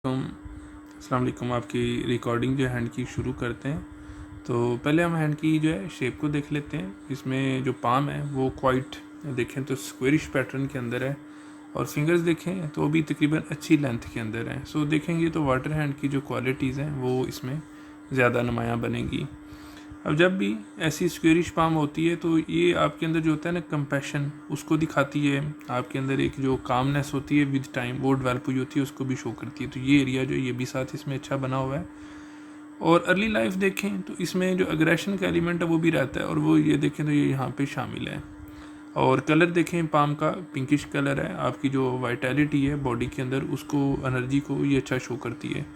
अस्सलाम वालेकुम। आपकी रिकॉर्डिंग जो है हैंड की शुरू करते हैं। तो पहले हम हैंड की जो है शेप को देख लेते हैं। इसमें जो पाम है वो क्वाइट देखें तो स्क्वेरिश पैटर्न के अंदर है, और फिंगर्स देखें तो वो भी तकरीबन अच्छी लेंथ के अंदर है। सो देखेंगे तो वाटर हैंड की जो क्वालिटीज़ हैं वो इसमें ज़्यादा नुमायाँ बनेगी। अब जब भी ऐसी स्क्वेरिश पाम होती है तो ये आपके अंदर जो होता है ना कंपैशन, उसको दिखाती है। आपके अंदर एक जो कामनेस होती है विद टाइम वो डेवलप हुई होती है, उसको भी शो करती है। तो ये एरिया जो ये भी साथ इसमें अच्छा बना हुआ है। और अर्ली लाइफ देखें तो इसमें जो अग्रेशन का एलिमेंट है वो भी रहता है, और वो ये देखें तो ये यहाँ पे शामिल है। और कलर देखें पाम का पिंकिश कलर है। आपकी जो वाइटैलिटी है बॉडी के अंदर उसको, एनर्जी को ये अच्छा शो करती है।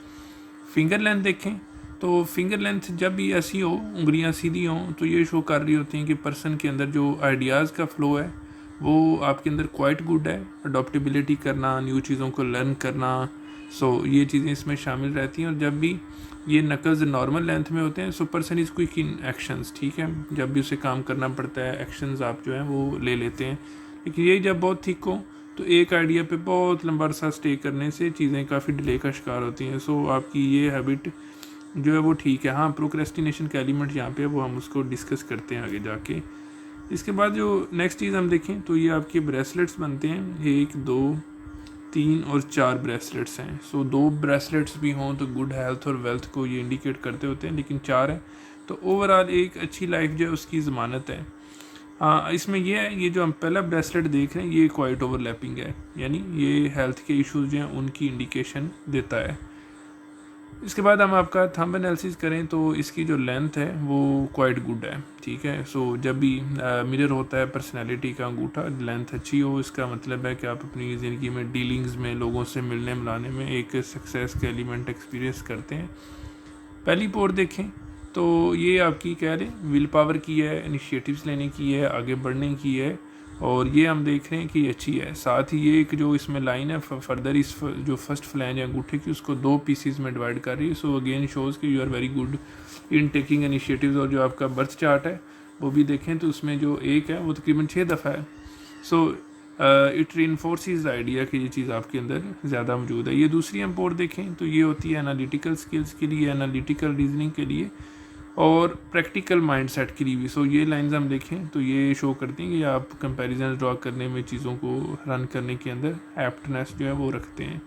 फिंगर लेंथ देखें तो फिंगर लेंथ जब भी ऐसी हो, उंगलियां सीधी हों, तो ये शो कर रही होती हैं कि पर्सन के अंदर जो आइडियाज़ का फ्लो है वो आपके अंदर क्वाइट गुड है। अडॉप्टेबिलिटी करना, न्यू चीज़ों को लर्न करना, सो ये चीज़ें इसमें शामिल रहती हैं। और जब भी ये नकल्स नॉर्मल लेंथ में होते हैं so person is quick in actions, ठीक है। जब भी उसे काम करना पड़ता है एक्शंस आप जो हैं वो ले लेते हैं। लेकिन ये जब बहुत थिक हो तो एक आइडिया पे बहुत लंबा अरसा स्टे करने से चीज़ें काफ़ी डिले का शिकार होती हैं। सो आपकी ये हैबिट जो है वो ठीक है। हाँ, प्रोक्रेस्टिनेशन का एलिमेंट यहाँ पे वो हम उसको डिस्कस करते हैं आगे जाके। इसके बाद जो नेक्स्ट चीज़ हम देखें तो ये आपके ब्रेसलेट्स बनते हैं। 1 2 3 और 4 ब्रेसलेट्स हैं। सो 2 ब्रेसलेट्स भी हों तो गुड हेल्थ और वेल्थ को ये इंडिकेट करते होते हैं, लेकिन 4 है तो ओवरऑल एक अच्छी लाइफ जो है उसकी ज़मानत है। हाँ, इसमें ये है, ये जो हम पहला ब्रेसलेट देख रहे हैं ये क्वाइट ओवरलैपिंग है, यानी ये हेल्थ के इश्यूज जो हैं उनकी इंडिकेशन देता है। इसके बाद हम आपका थंब एनालिसिस करें तो इसकी जो लेंथ है वो क्वाइट गुड है, ठीक है। सो जब भी मिरर होता है पर्सनालिटी का अंगूठा, लेंथ अच्छी हो, इसका मतलब है कि आप अपनी ज़िंदगी में डीलिंग्स में, लोगों से मिलने मिलाने में एक सक्सेस के एलिमेंट एक्सपीरियंस करते हैं। पहली पोर देखें तो ये आपकी कह लें विल पावर की है, इनिशिएटिव्स लेने की है, आगे बढ़ने की है, और ये हम देख रहे हैं कि अच्छी है। साथ ही ये एक जो इसमें लाइन है फर्दर इस जो फर्स्ट फ्लैंज है अंगूठे की उसको 2 पीसीज में डिवाइड कर रही है। सो अगेन शोज़ कि you are very good in taking initiatives. और जो आपका बर्थ चार्ट है वो भी देखें तो उसमें जो एक है वो तकरीबन 6 दफ़ा है। सो इट रीइंफोर्सेस द आइडिया कि ये चीज़ आपके अंदर ज़्यादा मौजूद है। ये दूसरी हम पोर देखें तो ये होती है एनालिटिकल स्किल्स के लिए, एनालिटिकल रीजनिंग के लिए और प्रैक्टिकल माइंडसेट के लिए भी। सो ये लाइंस हम देखें तो ये शो करती हैं कि आप कंपैरिजन ड्रॉ करने में, चीज़ों को रन करने के अंदर एप्टनेस जो है वो रखते हैं।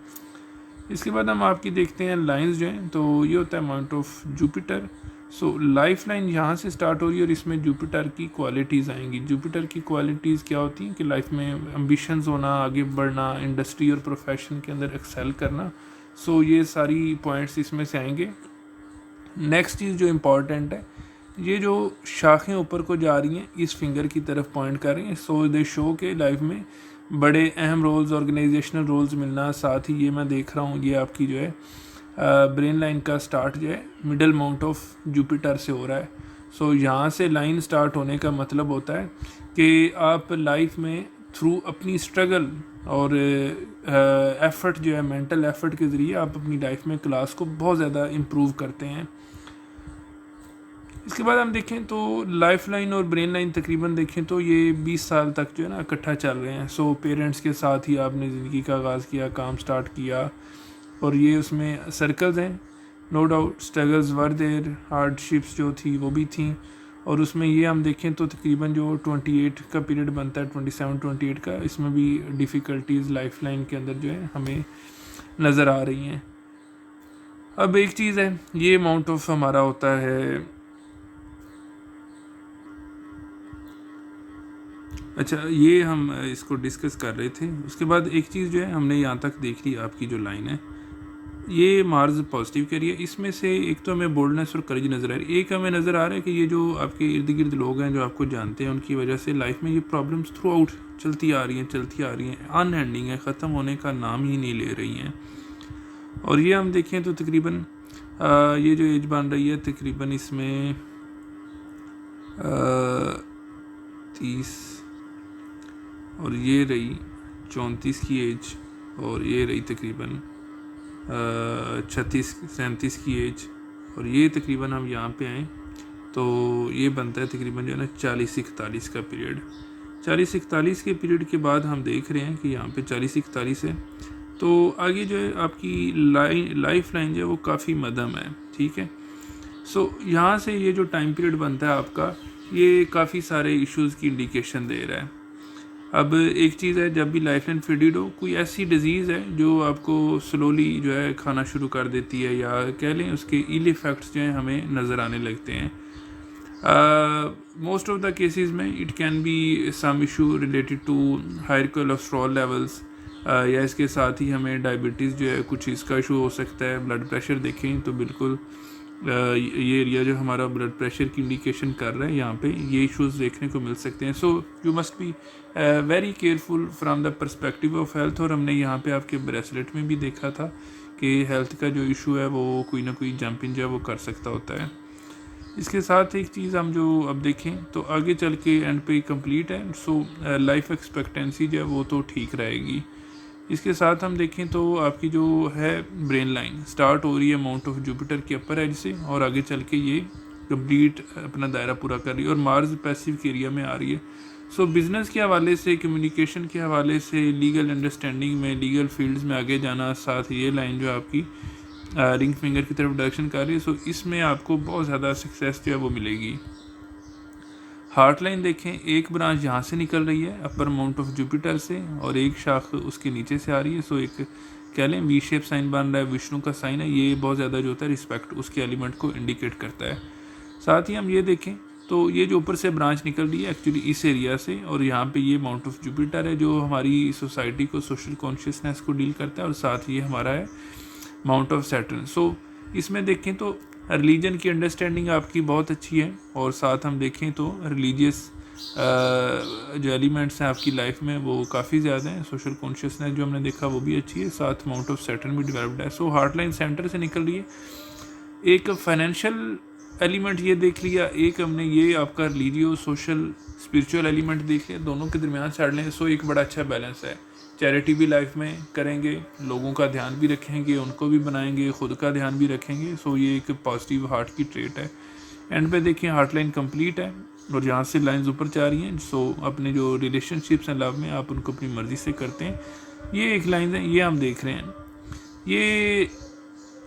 इसके बाद हम आपकी देखते हैं लाइंस जो हैं, तो ये होता है mount of Jupiter. So life line यहाँ से स्टार्ट हो रही है और इसमें जुपिटर की क्वालिटीज़ आएंगी। जुपिटर की क्वालिटीज़ क्या होती हैं कि लाइफ में एम्बिशंस होना, आगे बढ़ना, इंडस्ट्री और प्रोफेशन के अंदर एक्सेल करना। सो ये सारी पॉइंट्स इसमें से आएंगे। नेक्स्ट चीज़ जो इम्पॉर्टेंट है, ये जो शाखें ऊपर को जा रही हैं इस फिंगर की तरफ पॉइंट कर रही हैं। सो दे शो के लाइफ में बड़े अहम रोल्स, ऑर्गेनाइजेशनल रोल्स मिलना। साथ ही ये मैं देख रहा हूँ ये आपकी जो है ब्रेन लाइन का स्टार्ट जो है मिडल माउंट ऑफ जुपिटर से हो रहा है। सो यहाँ से लाइन स्टार्ट होने का मतलब होता है कि आप लाइफ में थ्रू अपनी स्ट्रगल और एफर्ट जो है, मेंटल एफर्ट के ज़रिए आप अपनी लाइफ में क्लास को बहुत ज़्यादा इम्प्रूव करते हैं। इसके बाद हम देखें तो लाइफ लाइन और ब्रेन लाइन तकरीबन देखें तो ये 20 साल तक जो है ना इकट्ठा चल रहे हैं। सो पेरेंट्स के साथ ही आपने ज़िंदगी का आगाज़ किया, काम स्टार्ट किया, और ये उसमें सर्कल्स हैं। No doubt struggles were there, hardships जो थी वो भी थी। और उसमें ये हम देखें तो तकरीबन जो 28 का पीरियड बनता है, 27-28 का, इसमें भी डिफ़िकल्टीज़ लाइफ लाइन के अंदर जो है हमें नज़र आ रही हैं। अब एक चीज़ है, ये अमाउंट ऑफ हमारा होता है, अच्छा ये हम इसको डिस्कस कर रहे थे। उसके बाद एक चीज़ जो है हमने यहाँ तक देख ली, आपकी जो लाइन है ये मार्स पॉजिटिव कह रही है। इसमें से एक तो हमें बोल्डनेस और करेज नज़र आ रही है, एक हमें नज़र आ रहा है कि ये जो आपके इर्द गिर्द लोग हैं जो आपको जानते हैं उनकी वजह से लाइफ में ये प्रॉब्लम्स थ्रू आउट चलती आ रही हैं, अनएंडिंग है, ख़त्म होने का नाम ही नहीं ले रही हैं। और ये हम देखें तो तकरीबन ये जो एज बन रही है तकरीबन इसमें 30, और ये रही 34 की एज, और ये रही तकरीबन 36-37 की एज, और ये तकरीबन हम यहाँ पे आएँ तो ये बनता है तकरीबन जो है ना 40-41 का पीरियड। 40-41 के पीरियड के बाद हम देख रहे हैं कि यहाँ पे 40-41 है। तो तो आगे जो है आपकी लाइफ लाइन जो है वो काफ़ी मध्यम है, ठीक है। सो यहाँ से ये जो टाइम पीरियड बनता है आपका, ये काफ़ी सारे इश्यूज़ की इंडिकेशन दे रहा है। अब एक चीज़ है, जब भी लाइफ लाइन फेडेड हो, कोई ऐसी डिज़ीज़ है जो आपको स्लोली जो है खाना शुरू कर देती है, या कह लें उसके इल इफ़ेक्ट्स जो हैं हमें नज़र आने लगते हैं। मोस्ट ऑफ द केसेस में it can be some issue related to higher cholesterol levels, या इसके साथ ही हमें डायबिटीज़ जो है कुछ इसका इशू हो सकता है। ब्लड प्रेशर देखें तो बिल्कुल ये एरिया जो हमारा ब्लड प्रेशर की इंडिकेशन कर रहा है, यहाँ पे ये इश्यूज देखने को मिल सकते हैं। So you must be very careful from the perspective of health. और हमने यहाँ पे आपके ब्रेसलेट में भी देखा था कि हेल्थ का जो इशू है वो कोई ना कोई जंपिंग जो है वो कर सकता होता है। इसके साथ एक चीज़ हम जो अब देखें तो आगे चल के एंड पे कंप्लीट है, सो लाइफ एक्सपेक्टेंसी जो है वो तो ठीक रहेगी। इसके साथ हम देखें तो आपकी जो है ब्रेन लाइन स्टार्ट हो रही है माउंट ऑफ जुपिटर के अपर एज से, और आगे चल के ये कंप्लीट अपना दायरा पूरा कर रही है और मार्स पैसिफिक एरिया में आ रही है। सो बिज़नेस के हवाले से, कम्युनिकेशन के हवाले से, लीगल अंडरस्टैंडिंग में, लीगल फील्ड्स में आगे जाना, साथ ये लाइन जो आपकी रिंग फिंगर की तरफ डायरेक्शन कर रही है। सो इसमें आपको बहुत ज़्यादा सक्सेस जो है वो मिलेगी। हार्ट लाइन देखें, एक ब्रांच यहाँ से निकल रही है अपर माउंट ऑफ जुपिटर से, और एक शाख उसके नीचे से आ रही है। सो एक कह लें वी शेप साइन बन रहा है, विष्णु का साइन है। ये बहुत ज़्यादा जो होता है रिस्पेक्ट उसके एलिमेंट को इंडिकेट करता है। साथ ही हम ये देखें तो ये जो ऊपर से ब्रांच निकल रही है एक्चुअली इस एरिया से, और यहाँ पे ये माउंट ऑफ जुपिटर है जो हमारी सोसाइटी को, सोशल कॉन्शियसनेस को डील करता है, और साथ ये हमारा है माउंट ऑफ सैटर्न। सो इसमें देखें तो रिलीजन की अंडरस्टैंडिंग आपकी बहुत अच्छी है, और साथ हम देखें तो रिलीजियस जो एलिमेंट्स हैं आपकी लाइफ में वो काफ़ी ज़्यादा हैं। सोशल कॉन्शियसनेस जो हमने देखा वो भी अच्छी है, साथ माउंट ऑफ सैटर्न भी डेवलप्ड है। सो हार्ट लाइन सेंटर से निकल रही है। एक फाइनेंशियल एलिमेंट ये देख लिया, एक हमने ये आपका रिलीजियो सोशल स्पिरिचुअल एलिमेंट देख लिया, दोनों के दरमियान साइड लें। सो एक बड़ा अच्छा बैलेंस है। चैरिटी भी लाइफ में करेंगे, लोगों का ध्यान भी रखेंगे, उनको भी बनाएंगे, खुद का ध्यान भी रखेंगे। सो ये एक पॉजिटिव हार्ट की ट्रेट है। एंड पे देखिए हार्ट लाइन कंप्लीट है, और यहाँ से लाइंस ऊपर जा रही हैं। सो अपने जो रिलेशनशिप्स हैं लव में, आप उनको अपनी मर्ज़ी से करते हैं। ये एक लाइन है, ये हम देख रहे हैं। ये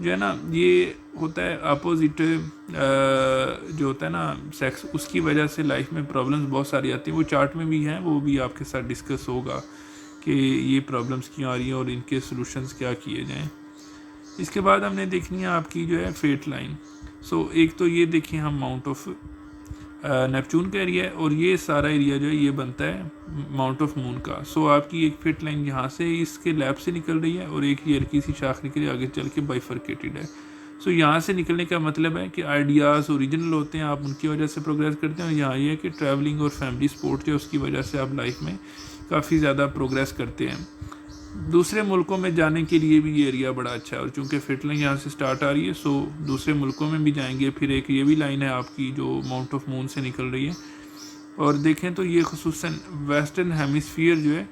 जो है ना, ये होता है अपोजिट जो होता है ना सेक्स, उसकी वजह से लाइफ में प्रॉब्लम्स बहुत सारी आती हैं। वो चार्ट में भी हैं, वो भी आपके साथ डिस्कस होगा कि ये प्रॉब्लम्स क्यों आ रही हैं और इनके सॉल्यूशंस क्या किए जाएं। इसके बाद हमने देखनी है आपकी जो है फेट लाइन। सो एक तो ये देखिए हम माउंट ऑफ नेपच्यून का एरिया है, और ये सारा एरिया जो है ये बनता है माउंट ऑफ मून का। सो आपकी एक फेट लाइन यहाँ से इसके लैब से निकल रही है, और एक ये हल्की सी शाख निकली आगे चल के बाइफरकेटेड है। सो यहाँ से निकलने का मतलब है कि आइडियाज़ ओरिजिनल होते हैं, आप उनकी वजह से प्रोग्रेस करते हैं। और यहाँ ये है कि ट्रैवलिंग और फैमिली सपोर्ट जो है उसकी वजह से आप लाइफ में काफ़ी ज़्यादा प्रोग्रेस करते हैं। दूसरे मुल्कों में जाने के लिए भी ये एरिया बड़ा अच्छा है, और चूँकि फिट लाइन यहाँ से स्टार्ट आ रही है, सो दूसरे मुल्कों में भी जाएंगे। फिर एक ये भी लाइन है आपकी जो माउंट ऑफ मून से निकल रही है, और देखें तो ये खुसूसन वेस्टर्न हेमिस्फीयर जो है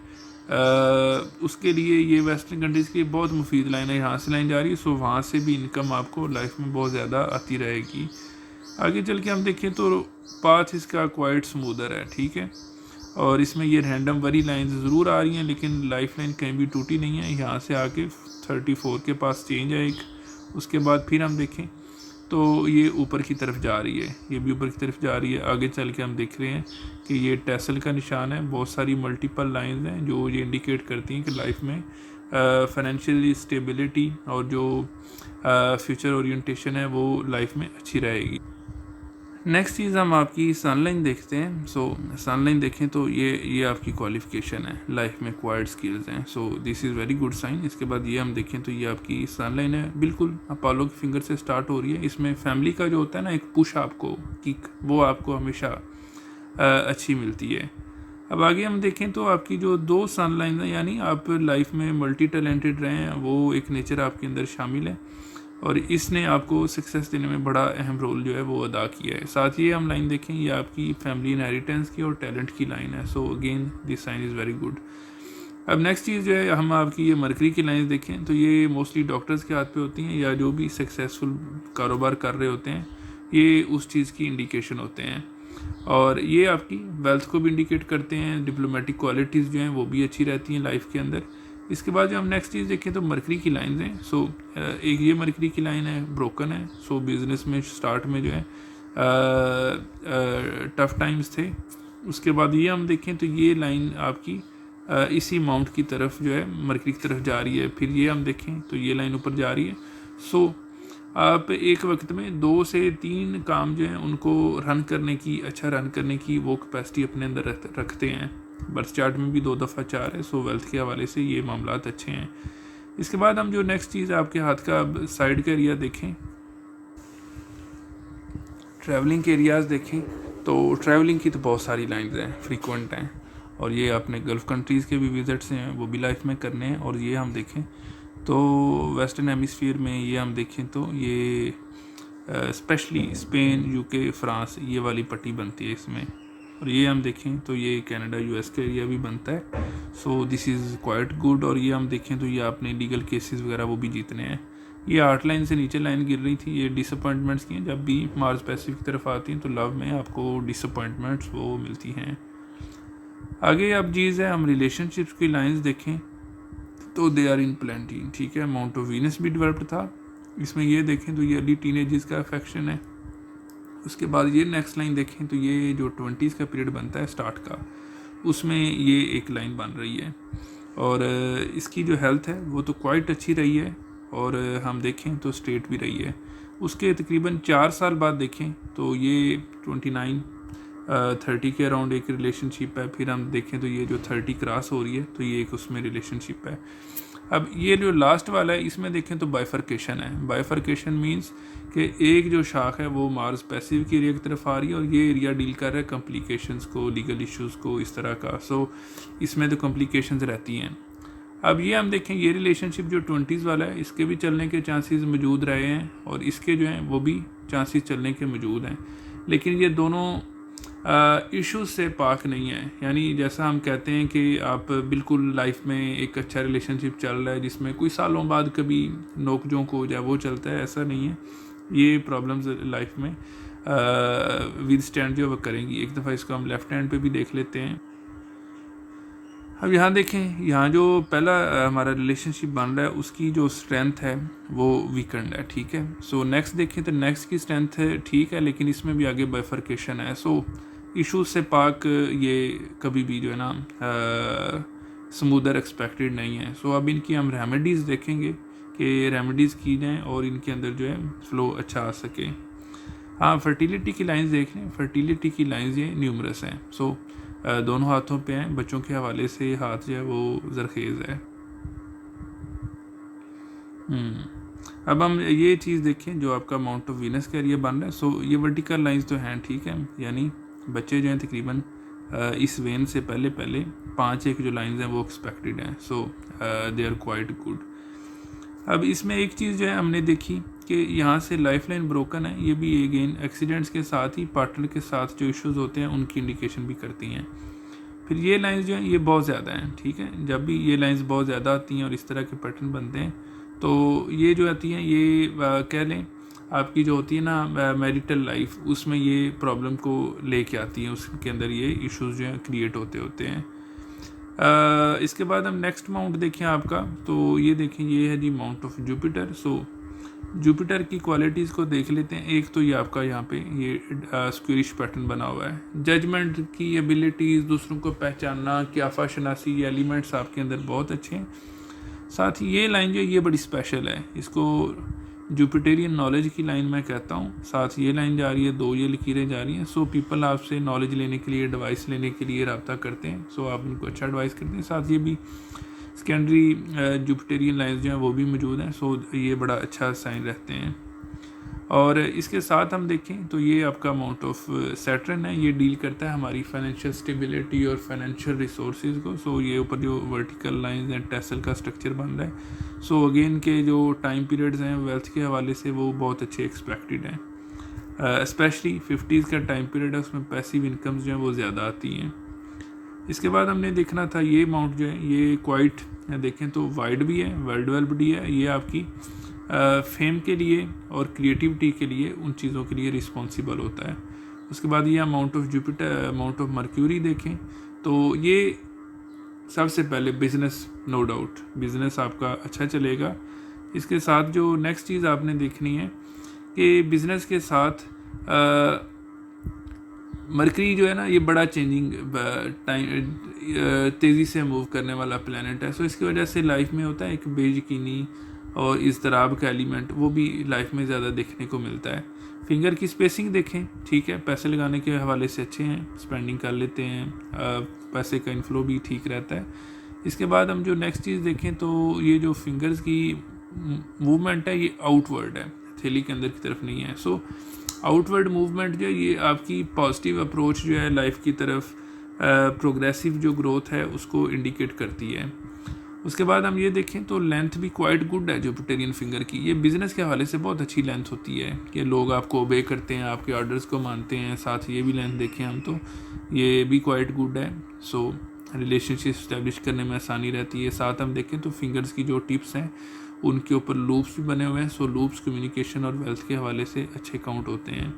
उसके लिए, ये वेस्टर्न कंट्रीज़ के लिए बहुत मुफीद लाइन है। यहाँ से लाइन जा रही है, सो वहाँ से भी इनकम आपको लाइफ में बहुत ज़्यादा आती रहेगी। आगे चल के हम देखें तो पाथ इसका क्वाइट स्मूदर है, ठीक है। और इसमें ये रैंडम वरी लाइंस ज़रूर आ रही हैं, लेकिन लाइफ लाइन कहीं भी टूटी नहीं है। यहाँ से आके 34 के पास चेंज है एक, उसके बाद फिर हम देखें तो ये ऊपर की तरफ जा रही है, ये भी ऊपर की तरफ जा रही है। आगे चल के हम देख रहे हैं कि ये टेसल का निशान है। बहुत सारी मल्टीपल लाइंस हैं जो ये इंडिकेट करती हैं कि लाइफ में फाइनेंशियली स्टेबिलिटी और जो फ्यूचर ओरिएंटेशन है वो लाइफ में अच्छी रहेगी। नेक्स्ट चीज़ हम आपकी सनलाइन देखते हैं। सो सनलाइन देखें तो ये आपकी क्वालिफिकेशन है, लाइफ में क्वाइट स्किल्स हैं। So this is very good sign. इसके बाद ये हम देखें तो ये आपकी सनलाइन है, बिल्कुल अपोलो के फिंगर से स्टार्ट हो रही है। इसमें फैमिली का जो होता है ना एक पुश आपको किक, वो आपको हमेशा अच्छी मिलती है। अब आगे हम देखें तो आपकी जो 2 सनलाइन है, यानी आप लाइफ में मल्टी टैलेंटेड रहे हैं, वो एक नेचर आपके अंदर शामिल है, और इसने आपको सक्सेस देने में बड़ा अहम रोल जो है वो अदा किया है। साथ ही हम लाइन देखें, ये आपकी फैमिली इनहेरिटेंस की और टैलेंट की लाइन है। So again this sign is very good. अब नेक्स्ट चीज़ जो है, हम आपकी ये मरकरी की लाइन देखें तो ये मोस्टली डॉक्टर्स के हाथ पे होती हैं, या जो भी सक्सेसफुल कारोबार कर रहे होते हैं, ये उस चीज़ की इंडिकेशन होते हैं। और ये आपकी वेल्थ को भी इंडिकेट करते हैं। डिप्लोमेटिक क्वालिटीज़ जो हैं वो भी अच्छी रहती हैं लाइफ के अंदर। इसके बाद जो हम नेक्स्ट चीज़ देखें तो मरकरी की लाइन हैं। सो एक ये मरकरी की लाइन है, ब्रोकन है। सो बिज़नेस में स्टार्ट में जो है टफ टाइम्स थे। उसके बाद ये हम देखें तो ये लाइन आपकी इसी माउंट की तरफ जो है मरकरी की तरफ जा रही है। फिर ये हम देखें तो ये लाइन ऊपर जा रही है। सो आप एक वक्त में 2 से 3 काम जो हैं उनको रन करने की, अच्छा रन करने की वो कैपेसिटी अपने अंदर रखते हैं। बर्थ चार्ट में भी 2 दफ़ा 4 है। सो वेल्थ के हवाले से ये मामलात अच्छे हैं। इसके बाद हम जो नेक्स्ट चीज़ आपके हाथ का साइड का एरिया देखें, ट्रैवलिंग के एरियाज़ देखें तो ट्रैवलिंग की तो बहुत सारी लाइन्स हैं, फ्रीक्वेंट हैं। और ये अपने गल्फ़ कंट्रीज़ के भी विज़िट्स हैं, वो भी लाइफ में करने हैं। और ये हम देखें तो वेस्टर्न हेमिसफीयर में ये हम देखें तो ये स्पेशली स्पेन, यूके, फ्रांस, ये वाली पट्टी बनती है इसमें। और ये हम देखें तो ये कनाडा, यूएस का एरिया भी बनता है। सो दिस इज़ क्वाइट गुड। और ये हम देखें तो ये आपने लीगल केसेस वगैरह वो भी जीतने हैं। ये 8 लाइन से नीचे लाइन गिर रही थी, ये डिसअपॉइंटमेंट्स की हैं। जब भी मार्स पैसिफिक की तरफ आती हैं तो लव में आपको डिसअपॉइंटमेंट्स वो मिलती हैं। आगे अब चीज़ है हम रिलेशनशिप्स की लाइंस देखें तो दे आर इन प्लेंटी, ठीक है। माउंट ऑफ वीनस भी डेवलप्ड था इसमें। ये देखें तो ये अर्ली टीनेजर्स का अफेक्शन है। उसके बाद ये नेक्स्ट लाइन देखें तो ये जो 20s का पीरियड बनता है स्टार्ट का, उसमें ये एक लाइन बन रही है। और इसकी जो हेल्थ है वो तो क्वाइट अच्छी रही है। और हम देखें तो स्ट्रेट भी रही है। उसके तकरीबन 4 साल बाद देखें तो ये 29-30 के अराउंड एक रिलेशनशिप है। फिर हम देखें तो ये जो 30 क्रॉस हो रही है तो ये एक उसमें रिलेशनशिप है। अब ये जो लास्ट वाला है इसमें देखें तो बाइफर्केशन है। बाइफर्केशन मींस कि एक जो शाख है वो मार्स पैसिफिक एरिया की तरफ आ रही है और ये एरिया डील कर रहा है कॉम्प्लिकेशंस को, लीगल इश्यूज़ को, इस तरह का। सो इसमें तो कॉम्प्लिकेशंस रहती हैं। अब ये हम देखें ये रिलेशनशिप जो 20s वाला है इसके भी चलने के चांसेस मौजूद रहे हैं और इसके जो हैं वो भी चांसेस चलने के मौजूद हैं। लेकिन ये दोनों इश्यूज से पाक नहीं है। यानी जैसा हम कहते हैं कि आप बिल्कुल लाइफ में एक अच्छा रिलेशनशिप चल रहा है जिसमें कोई सालों बाद कभी नोक झोंक हो जाए, वो चलता है, ऐसा नहीं है। ये प्रॉब्लम्स लाइफ में विद स्टैंड जो वो करेंगी। एक दफ़ा इसको हम लेफ्ट हैंड पे भी देख लेते हैं। अब यहाँ देखें, यहाँ जो पहला हमारा रिलेशनशिप बन रहा है उसकी जो स्ट्रेंथ है वो वीकेंड है, ठीक है। सो नेक्स्ट देखें तो नेक्स्ट की स्ट्रेंथ है ठीक है, लेकिन इसमें भी आगे बाइफर्केशन है। सो इश्यूज से पाक ये कभी भी जो है ना स्मूदर एक्सपेक्टेड नहीं है। सो अब इनकी हम रेमेडीज़ देखेंगे कि रेमेडीज़ की जाएँ और इनके अंदर जो है फ्लो अच्छा आ सके। हाँ, फर्टिलिटी की लाइंस देख लें। फर्टिलिटी की लाइंस ये न्यूमरस हैं। सो दोनों हाथों पे हैं। बच्चों के हवाले से हाथ जो है वो जरखेज़ है। अब हम ये चीज़ देखें जो आपका माउंट ऑफ वीनस का एरिया बन रहा है। सो ये वर्टिकल लाइंस तो हैं, ठीक है। यानी बच्चे जो हैं तकरीबन इस वेन से पहले 5 जो लाइंस हैं वो एक्सपेक्टेड हैं। सो दे आर क्वाइट गुड। अब इसमें एक चीज़ जो है हमने देखी कि यहाँ से लाइफ लाइन ब्रोकन है। ये भी अगेन एक्सीडेंट्स के साथ ही पार्टनर के साथ जो इश्यूज होते हैं उनकी इंडिकेशन भी करती हैं। फिर ये लाइंस जो हैं ये बहुत ज़्यादा हैं, ठीक है। जब भी ये लाइंस बहुत ज़्यादा आती हैं और इस तरह के पैटर्न बनते हैं तो ये जो आती हैं ये कह लें आपकी जो होती है ना मैरिटल लाइफ, उसमें ये प्रॉब्लम को लेके आती हैं। उसके अंदर ये इश्यूज जो हैं क्रिएट होते हैं। इसके बाद हम नेक्स्ट माउंट देखें आपका, तो ये देखें ये है जी mount of Jupiter. So Jupiter की क्वालिटीज़ को देख लेते हैं। एक तो ये आपका यहाँ पे ये स्क्वेरिश पैटर्न बना हुआ है। जजमेंट की एबिलिटीज़, दूसरों को पहचानना, क्याफा शनासी, ये एलिमेंट्स आपके अंदर बहुत अच्छे हैं। साथ ही ये लाइन जो है ये बड़ी स्पेशल है, इसको जुपिटेरियन नॉलेज की लाइन मैं कहता हूँ। साथ ये लाइन जा रही है, 2 ये लकीरें जा रही हैं। सो पीपल आपसे नॉलेज लेने के लिए, एडवाइस लेने के लिए रब्ता करते हैं। सो आप उनको अच्छा एडवाइस करते हैं। साथ ये भी सेकेंडरी जुपिटेरियन लाइन्स जो हैं वो भी मौजूद हैं। सो ये बड़ा अच्छा साइन रहते हैं। और इसके साथ हम देखें तो ये आपका अमाउंट ऑफ सैटर्न है। ये डील करता है हमारी फाइनेंशियल स्टेबिलिटी और फाइनेंशियल रिसोर्सेज को। सो ये ऊपर जो वर्टिकल लाइंस हैं, टेसल का स्ट्रक्चर बन रहा है। सो अगेन के जो टाइम पीरियड्स हैं वेल्थ के हवाले से वो बहुत अच्छे एक्सपेक्टेड हैं। स्पेशली 50s का टाइम पीरियड है, उसमें पैसिव इनकम्स जो हैं वो ज़्यादा आती हैं। इसके बाद हमने देखना था ये माउंट जो है ये क्वाइट देखें तो वाइड भी है, वेल डेवलप्ड है। ये आपकी फेम के लिए और क्रिएटिविटी के लिए, उन चीज़ों के लिए रिस्पॉन्सिबल होता है। उसके बाद ये amount of Jupiter, amount of mercury देखें तो ये सबसे पहले बिज़नेस, नो डाउट बिज़नेस आपका अच्छा चलेगा। इसके साथ जो नेक्स्ट चीज़ आपने देखनी है कि बिज़नेस के साथ मरकरी जो है ना, ये बड़ा चेंजिंग टाइम, तेज़ी से मूव करने वाला प्लैनेट है। सो इसकी वजह से लाइफ में होता है एक बेयकीनी और इज़्तिराब का एलिमेंट, वो भी लाइफ में ज़्यादा देखने को मिलता है। फिंगर की स्पेसिंग देखें, ठीक है, पैसे लगाने के हवाले से अच्छे हैं, स्पेंडिंग कर लेते हैं, पैसे का इनफ्लो भी ठीक रहता है। इसके बाद हम जो नेक्स्ट चीज़ देखें तो ये जो फिंगर्स की मूवमेंट है ये आउटवर्ड है, थैली के अंदर की तरफ नहीं है। सो आउटवर्ड मूवमेंट जो है ये आपकी पॉजिटिव अप्रोच जो है लाइफ की तरफ, प्रोग्रेसिव जो ग्रोथ है उसको इंडिकेट करती है। उसके बाद हम ये देखें तो लेंथ भी क्वाइट गुड है जुपिटेरियन फिंगर की। ये बिज़नेस के हवाले से बहुत अच्छी लेंथ होती है कि लोग आपको ओबे करते हैं, आपके ऑर्डर्स को मानते हैं। साथ ये भी लेंथ देखें हम तो ये भी क्वाइट गुड है। सो रिलेशनशिप स्टैब्लिश करने में आसानी रहती है। साथ हम देखें तो फिंगर्स की जो टिप्स हैं उनके ऊपर लूप्स भी बने हुए हैं। सो लूप्स कम्युनिकेशन और वेल्थ के हवाले से अच्छे काउंट होते हैं।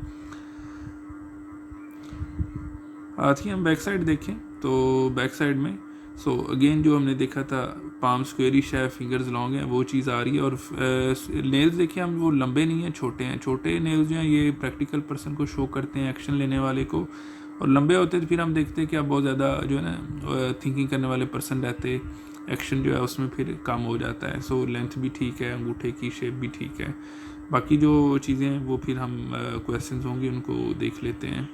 आज ही हम बैक साइड देखें तो बैक साइड में अगेन जो हमने देखा था पाम स्क्वेयरिश है, फिंगर्स लॉन्ग हैं, वो चीज़ आ रही है। और नेल्स देखिए हम, वो लंबे नहीं हैं, छोटे हैं। छोटे नेल्स जो हैं ये प्रैक्टिकल पर्सन को शो करते हैं, एक्शन लेने वाले को, और लंबे होते तो फिर हम देखते हैं कि आप बहुत ज़्यादा जो है ना थिंकिंग करने वाले पर्सन रहते, एक्शन जो है उसमें फिर कम हो जाता है। सो लेंथ भी ठीक है, अंगूठे की शेप भी ठीक है। बाकी जो चीज़ें हैं वो फिर हम क्वेश्चंस होंगे उनको देख लेते हैं।